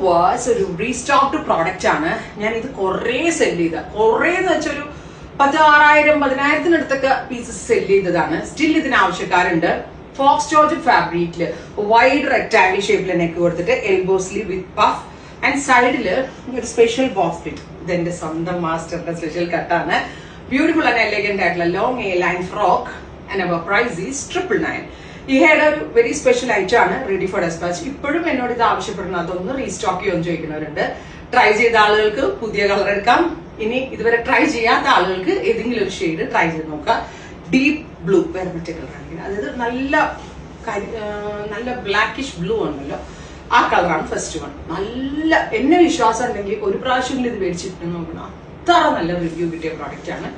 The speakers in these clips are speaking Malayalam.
വാസ് ഒരു റീസ്റ്റോക്ഡ് പ്രോഡക്റ്റ് ആണ്. ഞാൻ ഇത് കുറേ സെല് ചെയ്ത, കുറേന്ന് വെച്ചാൽ ഒരു 10,000-10,000-ത്തിനടുത്തൊക്കെ പീസസ് സെല് ചെയ്തതാണ്. സ്റ്റിൽ ഇതിന് ആവശ്യക്കാരുണ്ട്. ഫോക്സ് ജോർജറ്റ് ഫാബ്രിക്കില് വൈഡ് റെക്ടാംഗിൾ ഷേപ്പിൽ നെക്ക് കൊടുത്തിട്ട് elbow sleeve with puff and സൈഡില് ഒരു സ്പെഷ്യൽ ബോക്സ് ഫിറ്റ്. ഇതെന്റെ സ്വന്തം മാസ്റ്ററിന്റെ സ്പെഷ്യൽ കട്ടാണ്. ബ്യൂട്ടിഫുൾ ആൻഡ് എലഗന്റ് ആയിട്ടുള്ള long A line frock and our price is 999. ഈ ഹെയർ ഒരു വെരി സ്പെഷ്യൽ ഐറ്റം ആണ്, റെഡി ഫോർ ഡെസ്പാച്ച്. ഇപ്പോഴും എന്നോട് ഇത് ആവശ്യപ്പെടുന്ന അതൊന്ന് റീസ്റ്റോക്ക് ചെയ്യുമെന്ന് ചോദിക്കുന്നവരുണ്ട്. ട്രൈ ചെയ്ത ആളുകൾക്ക് പുതിയ കളർ എടുക്കാം. ഇനി ഇതുവരെ ട്രൈ ചെയ്യാത്ത ആളുകൾക്ക് ഏതെങ്കിലും ഒരു ഷെയ്ഡ് ട്രൈ ചെയ്ത് നോക്കാം. ഡീപ് ബ്ലൂ വേറെ മറ്റേ കളറാണ്, അതായത് നല്ല ബ്ലാക്കിഷ് ബ്ലൂ ആണല്ലോ, ആ കളറാണ് ഫസ്റ്റ് വൺ. നല്ല എന്നെ വിശ്വാസം ഉണ്ടെങ്കിൽ ഒരു പ്രാവശ്യം ഇത് മേടിച്ചിട്ട് നോക്കണം, അത്ര നല്ല റിവ്യൂ കിട്ടിയ പ്രോഡക്റ്റ് ആണ്.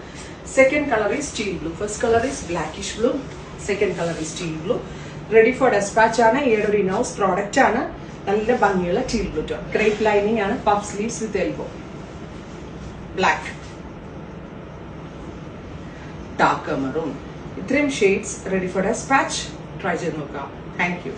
Second colour is steel blue, first colour is blackish blue, second colour is steel blue. Ready for despatch ആണ്. ഏതൊരു ഒരു ഇനൗസ് പ്രോഡക്റ്റ് ആണ്. നല്ല ഭംഗിയുള്ള teal blue tone, crepe lining ആണ്, puff sleeves with elbow, black, dark maroon. ഇത്രയും shades ready for despatch. Try ചെയ്ത് നോക്കാം. Thank U.